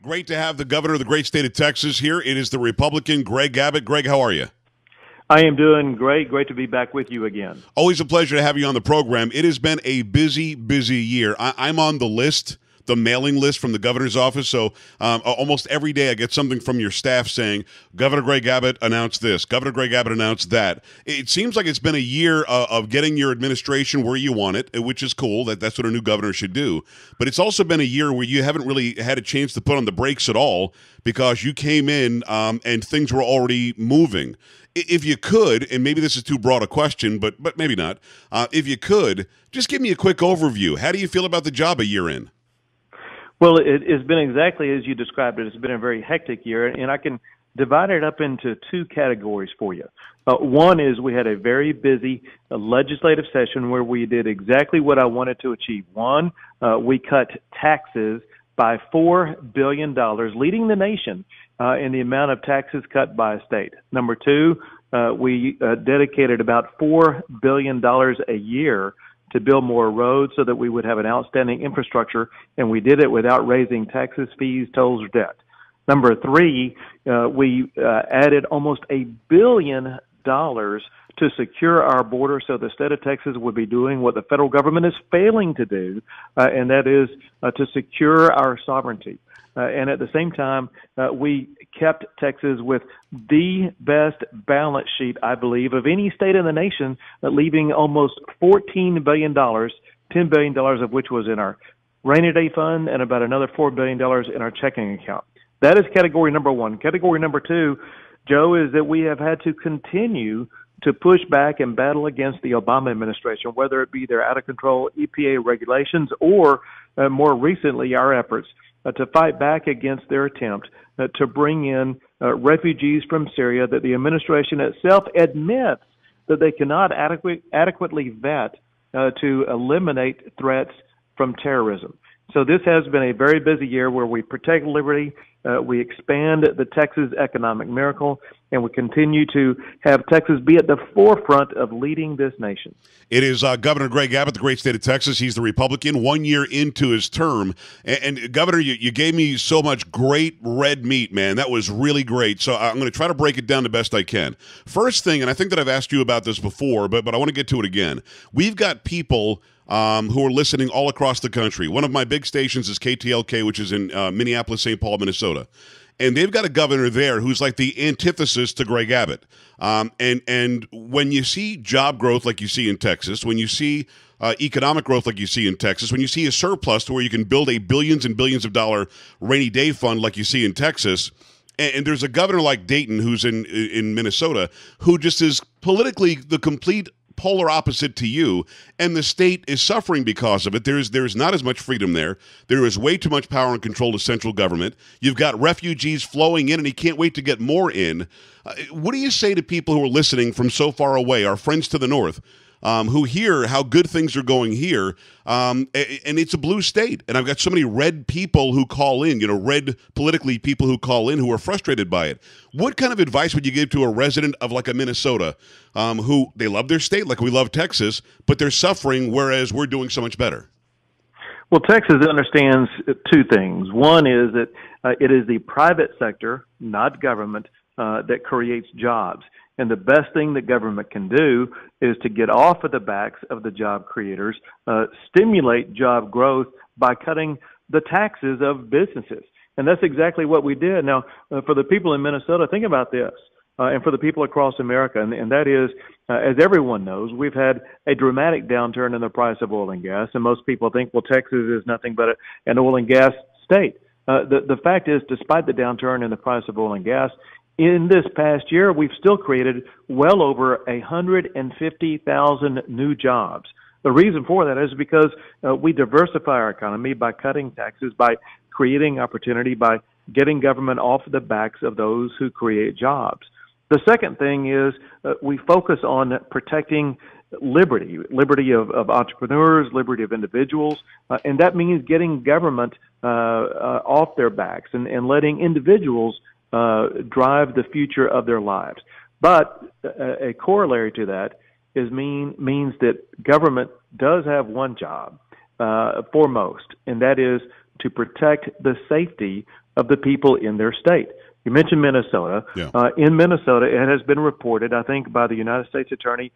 Great to have the governor of the great state of Texas here. It is the Republican Greg Abbott. Greg, how are you? I am doing great. Great to be back with you again. Always a pleasure to have you on the program. It has been a busy, busy year. I'm on the list, the mailing list from the governor's office. So almost every day I get something from your staff saying, Governor Greg Abbott announced this, Governor Greg Abbott announced that. It seems like it's been a year of getting your administration where you want it, which is cool. That's what a new governor should do. But it's also been a year where you haven't really had a chance to put on the brakes at all because you came in and things were already moving. If you could, and maybe this is too broad a question, but maybe not, if you could, just give me a quick overview. How do you feel about the job a year in? Well, it's been exactly as you described it. It's been a very hectic year, and I can divide it up into two categories for you. One is we had a very busy legislative session where we did exactly what I wanted to achieve. One, we cut taxes by $4 billion, leading the nation in the amount of taxes cut by a state. Number two, we dedicated about $4 billion a year to build more roads so that we would have an outstanding infrastructure, and we did it without raising taxes, fees, tolls, or debt. Number three, we added almost $1 billion to secure our border so the state of Texas would be doing what the federal government is failing to do, and that is to secure our sovereignty. And at the same time, we kept Texas with the best balance sheet, I believe, of any state in the nation, leaving almost $14 billion, $10 billion of which was in our rainy day fund and about another $4 billion in our checking account. That is category number one. Category number two, Joe, is that we have had to continue to push back and battle against the Obama administration, whether it be their out-of-control EPA regulations or, more recently, our efforts to fight back against their attempt to bring in refugees from Syria that the administration itself admits that they cannot adequately vet to eliminate threats from terrorism. So this has been a very busy year where we protect liberty, we expand the Texas economic miracle, and we continue to have Texas be at the forefront of leading this nation. It is Governor Greg Abbott, the great state of Texas. He's the Republican, 1 year into his term. And Governor, you gave me so much great red meat, man. That was really great. So I'm going to try to break it down the best I can. First thing, and I think that I've asked you about this before, but I want to get to it again. We've got people who are listening all across the country. One of my big stations is KTLK, which is in Minneapolis, St. Paul, Minnesota. And they've got a governor there who's like the antithesis to Greg Abbott. And when you see job growth like you see in Texas, when you see economic growth like you see in Texas, when you see a surplus to where you can build a billions and billions of dollar rainy day fund like you see in Texas, and there's a governor like Dayton who's in Minnesota who just is politically the complete polar opposite to you, and the state is suffering because of it. There is not as much freedom there. There is way too much power and control to central government. You've got refugees flowing in, and he can't wait to get more in. What do you say to people who are listening from so far away, our friends to the north, who hear how good things are going here, and it's a blue state, and I've got so many red people who call in, red politically people who call in who are frustrated by it. What kind of advice would you give to a resident of like a Minnesota who they love their state like we love Texas, but they're suffering whereas we're doing so much better? Well, Texas understands two things. One is that it is the private sector, not government, that creates jobs. And the best thing that government can do is to get off of the backs of the job creators, stimulate job growth by cutting the taxes of businesses. And that's exactly what we did. Now, for the people in Minnesota, think about this, and for the people across America, and that is, as everyone knows, we've had a dramatic downturn in the price of oil and gas, and most people think, well, Texas is nothing but an oil and gas state. The fact is, despite the downturn in the price of oil and gas, in this past year, we've still created well over 150,000 new jobs. The reason for that is because we diversify our economy by cutting taxes, by creating opportunity, by getting government off the backs of those who create jobs. The second thing is we focus on protecting liberty of entrepreneurs, liberty of individuals, and that means getting government off their backs and letting individuals drive the future of their lives. But a corollary to that means that government does have one job, foremost, and that is to protect the safety of the people in their state. You mentioned Minnesota. Yeah. In Minnesota, it has been reported, I think, by the United States Attorney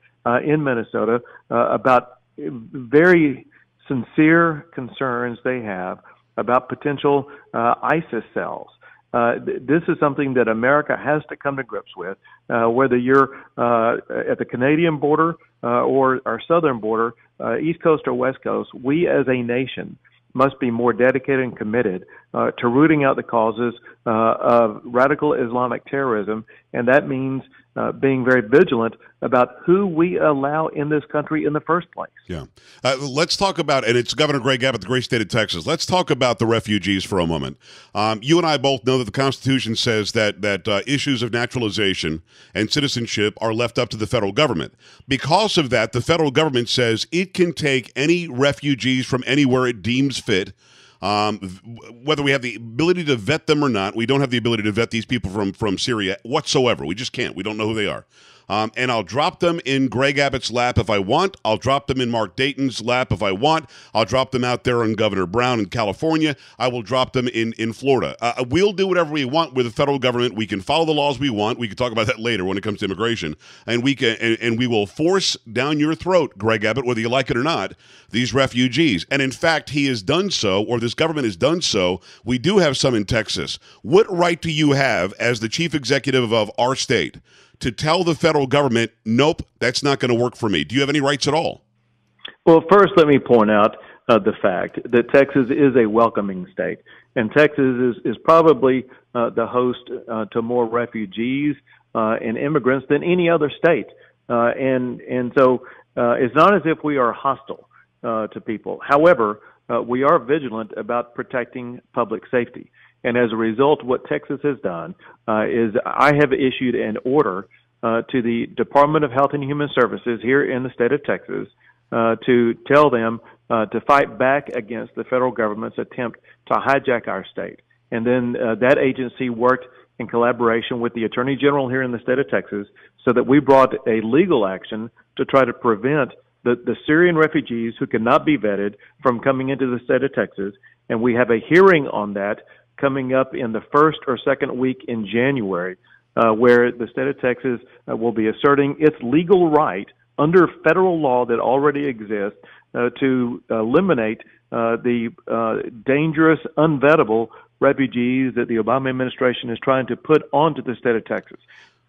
in Minnesota about very sincere concerns they have about potential ISIS cells. This is something that America has to come to grips with, whether you're at the Canadian border or our southern border, East Coast or West Coast. We as a nation must be more dedicated and committed to rooting out the causes of radical Islamic terrorism, and that means being very vigilant about who we allow in this country in the first place. Yeah. Let's talk about, and it's Governor Greg Abbott, the great state of Texas. Let's talk about the refugees for a moment. You and I both know that the Constitution says that issues of naturalization and citizenship are left up to the federal government. Because of that, the federal government says it can take any refugees from anywhere it deems fit. Whether we have the ability to vet them or not, we don't have the ability to vet these people from Syria whatsoever. We just can't. We don't know who they are. And I'll drop them in Greg Abbott's lap if I want. I'll drop them in Mark Dayton's lap if I want. I'll drop them out there on Governor Brown in California. I will drop them in Florida. We'll do whatever we want with the federal government. We can follow the laws we want. We can talk about that later when it comes to immigration. And we will force down your throat, Greg Abbott, whether you like it or not, these refugees. And in fact, he has done so, or this government has done so. We do have some in Texas. What right do you have as the chief executive of our state to tell the federal government, nope, that's not going to work for me? Do you have any rights at all? Well, first, let me point out the fact that Texas is a welcoming state, and Texas is probably the host to more refugees and immigrants than any other state. And so it's not as if we are hostile to people. However, we are vigilant about protecting public safety. And as a result, what Texas has done is I have issued an order to the Department of Health and Human Services here in the state of Texas to tell them to fight back against the federal government's attempt to hijack our state. And then that agency worked in collaboration with the Attorney General here in the state of Texas so that we brought a legal action to try to prevent the Syrian refugees who cannot be vetted from coming into the state of Texas. And we have a hearing on that coming up in the first or second week in January, where the state of Texas will be asserting its legal right under federal law that already exists to eliminate the dangerous, unvettable refugees that the Obama administration is trying to put onto the state of Texas.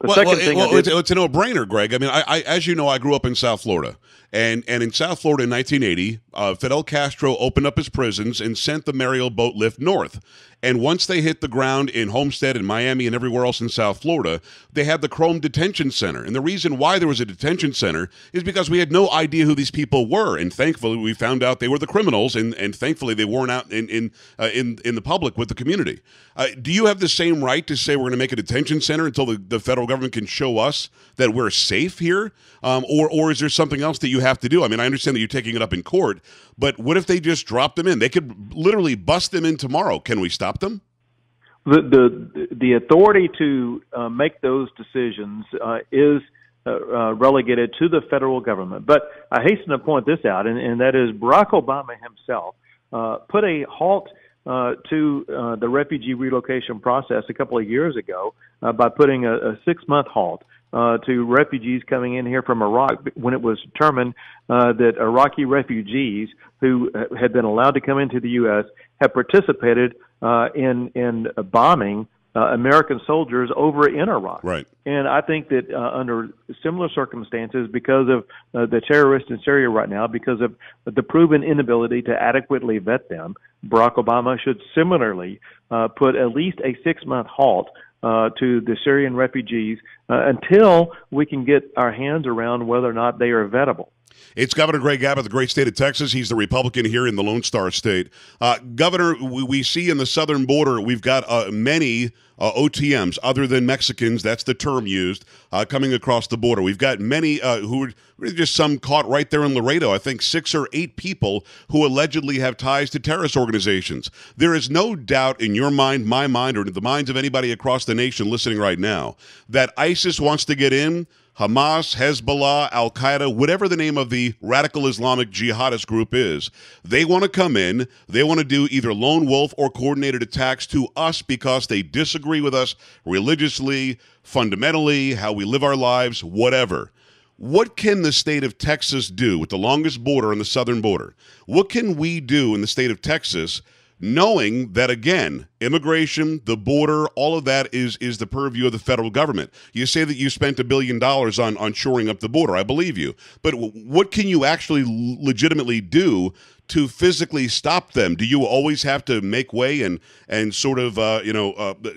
It's a no-brainer, Greg. I mean, I as you know, I grew up in South Florida. And in South Florida in 1980, Fidel Castro opened up his prisons and sent the Mariel boat lift north. And once they hit the ground in Homestead and Miami and everywhere else in South Florida, they had the Chrome Detention Center. And the reason why there was a detention center is because we had no idea who these people were. And thankfully, we found out they were the criminals. And thankfully, they weren't out in the public with the community. Do you have the same right to say we're going to make a detention center until the federal government can show us that we're safe here? Or is there something else that you have to do? I mean, I understand that you're taking it up in court, but what if they just drop them in? They could literally bust them in tomorrow. Can we stop them? The authority to make those decisions is relegated to the federal government. But I hasten to point this out, and that is Barack Obama himself put a halt to the refugee relocation process a couple of years ago by putting a 6-month halt to refugees coming in here from Iraq when it was determined that Iraqi refugees who had been allowed to come into the U.S. had participated in bombing American soldiers over in Iraq. Right. And I think that under similar circumstances, because of the terrorists in Syria right now, because of the proven inability to adequately vet them, Barack Obama should similarly put at least a 6-month halt to the Syrian refugees until we can get our hands around whether or not they are vettable. It's Governor Greg Abbott, the great state of Texas. He's the Republican here in the Lone Star State. Governor, we see in the southern border, we've got many OTMs, other than Mexicans, that's the term used, coming across the border. We've got many who are really just some caught right there in Laredo. I think 6 or 8 people who allegedly have ties to terrorist organizations. There is no doubt in your mind, my mind, or in the minds of anybody across the nation listening right now, that ISIS wants to get in. Hamas, Hezbollah, Al-Qaeda, whatever the name of the radical Islamic jihadist group is, they want to come in, they want to do either lone wolf or coordinated attacks to us because they disagree with us religiously, fundamentally, how we live our lives, whatever. What can the state of Texas do with the longest border on the southern border? What can we do in the state of Texas, knowing that, again, immigration, the border, all of that is the purview of the federal government? You say that you spent $1 billion on shoring up the border. I believe you. But what can you actually legitimately do to physically stop them? Do you always have to make way and sort of,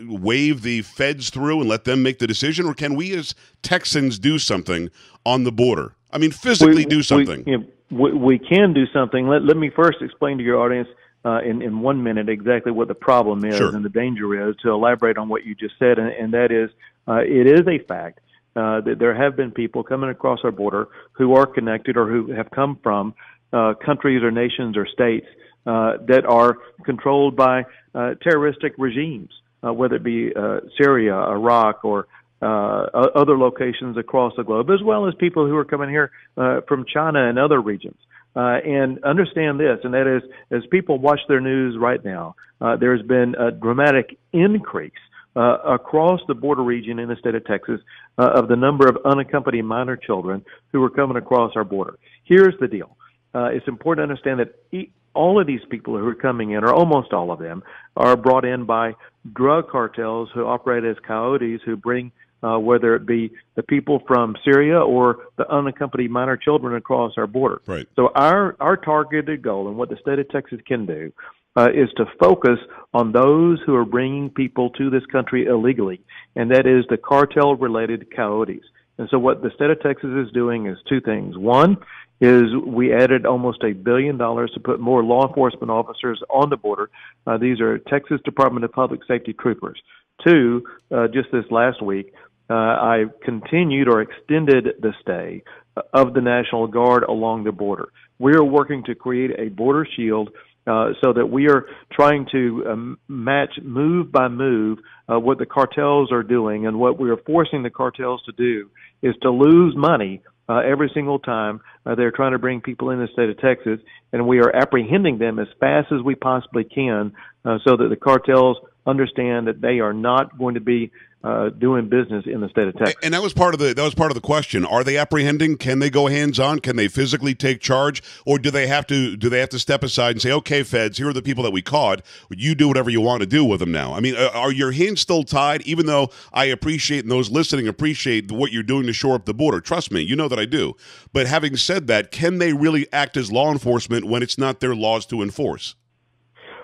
wave the feds through and let them make the decision? Or can we as Texans do something on the border? I mean, physically do something. We can do something. Let me first explain to your audience in 1 minute exactly what the problem is and the danger is, to elaborate on what you just said, and that is it is a fact that there have been people coming across our border who are connected or who have come from countries or nations or states that are controlled by terroristic regimes, whether it be Syria, Iraq, or other locations across the globe, as well as people who are coming here from China and other regions. And understand this, and that is, as people watch their news right now, there's been a dramatic increase across the border region in the state of Texas of the number of unaccompanied minor children who are coming across our border. Here's the deal. It's important to understand that all of these people who are coming in, or almost all of them, are brought in by drug cartels who operate as coyotes, who bring whether it be the people from Syria or the unaccompanied minor children across our border. Right. So our targeted goal, and what the state of Texas can do, is to focus on those who are bringing people to this country illegally, and that is the cartel-related coyotes. And so what the state of Texas is doing is two things. One is we added almost $1 billion to put more law enforcement officers on the border. These are Texas Department of Public Safety troopers. Two, just this last week, I continued or extended the stay of the National Guard along the border. We are working to create a border shield so that we are trying to match move by move what the cartels are doing, and what we are forcing the cartels to do is to lose money every single time they're trying to bring people in the state of Texas, and we are apprehending them as fast as we possibly can so that the cartels understand that they are not going to be doing business in the state of Texas. And that was part of the question. Are they apprehending? Can they go hands-on? Can they physically take charge? Or do they have to step aside and say, okay, feds, here are the people that we caught. You do whatever you want to do with them now? I mean, are your hands still tied, even though I appreciate, and those listening appreciate what you're doing to shore up the border? Trust me, you know that I do. But having said that, can they really act as law enforcement when it's not their laws to enforce?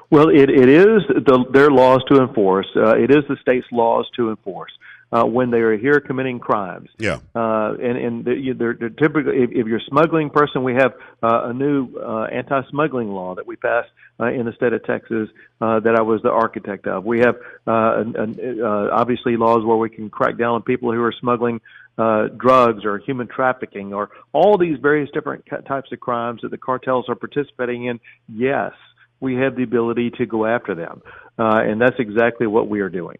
Well, it is their laws to enforce. It is the state's laws to enforce when they are here committing crimes. Yeah. They're typically, if you're a smuggling person, we have a new anti-smuggling law that we passed in the state of Texas that I was the architect of. We have obviously laws where we can crack down on people who are smuggling drugs or human trafficking or all these various different types of crimes that the cartels are participating in. Yes, we have the ability to go after them, and that's exactly what we are doing.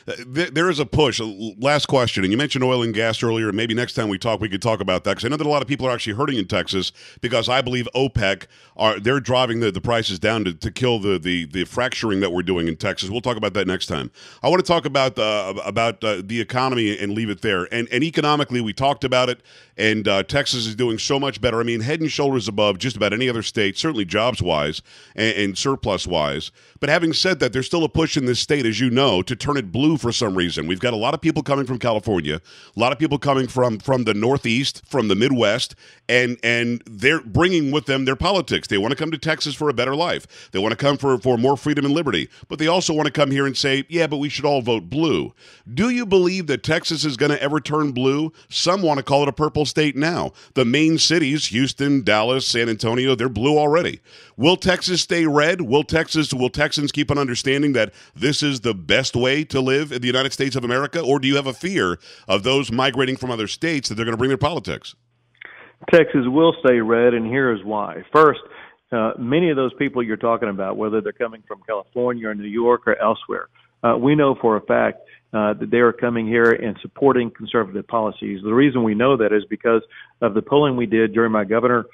There is a push. Last question, and you mentioned oil and gas earlier, and maybe next time we talk, we could talk about that, because I know that a lot of people are actually hurting in Texas because I believe OPEC, they're driving the prices down to kill the fracturing that we're doing in Texas. We'll talk about that next time. I want to talk about the economy and leave it there. And economically, we talked about it, and Texas is doing so much better. I mean, head and shoulders above just about any other state, certainly jobs-wise and surplus-wise. But having said that, there's still a push in this state, as you know, to turn it blue for some reason. We've got a lot of people coming from California, a lot of people coming from the Northeast, from the Midwest, and they're bringing with them their politics. They want to come to Texas for a better life. They want to come for more freedom and liberty. But they also want to come here and say, yeah, but we should all vote blue. Do you believe that Texas is going to ever turn blue? Some want to call it a purple state now. The main cities, Houston, Dallas, San Antonio, they're blue already. Will Texas stay red? Will Texans keep on understanding that this is the best way to live in the United States of America? Or do you have a fear of those migrating from other states that they're going to bring their politics? Texas will stay red, and here is why. First, many of those people you're talking about, whether they're coming from California or New York or elsewhere, we know for a fact that they are coming here and supporting conservative policies. The reason we know that is because of the polling we did during my governor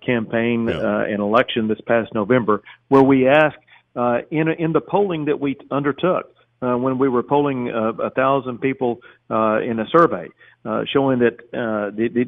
campaign and election this past November, where we asked in the polling that we undertook when we were polling 1,000 people in a survey, showing that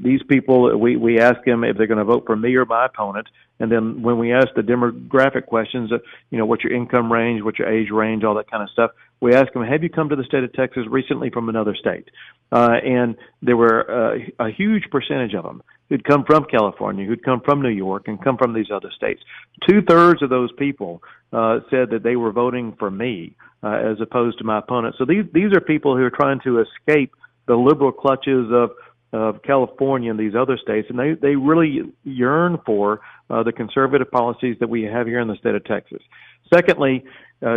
these people, we asked them if they're going to vote for me or my opponent. And then when we asked the demographic questions, what's your income range, what's your age range, all that kind of stuff, we asked them, have you come to the state of Texas recently from another state? And there were a huge percentage of them who'd come from California, who'd come from New York, and come from these other states. 2/3 of those people said that they were voting for me as opposed to my opponent. So these are people who are trying to escape the liberal clutches of California and these other states, and they really yearn for the conservative policies that we have here in the state of Texas. Secondly,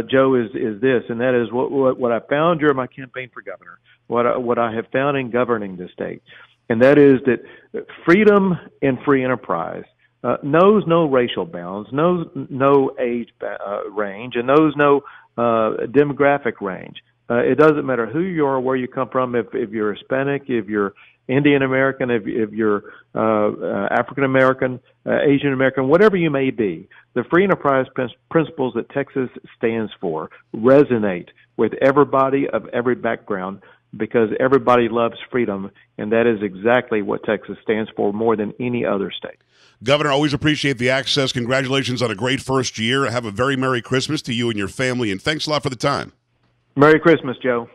Joe, is this, and that is what I found during my campaign for governor, what I have found in governing the state, and that is that freedom and free enterprise knows no racial bounds, knows no age range, and knows no demographic range. It doesn't matter who you are, where you come from, if you're Hispanic, if you're Indian American, if you're African American, Asian American, whatever you may be. The free enterprise principles that Texas stands for resonate with everybody of every background, because everybody loves freedom, and that is exactly what Texas stands for more than any other state. Governor, always appreciate the access. Congratulations on a great first year. Have a very Merry Christmas to you and your family, and thanks a lot for the time. Merry Christmas, Joe.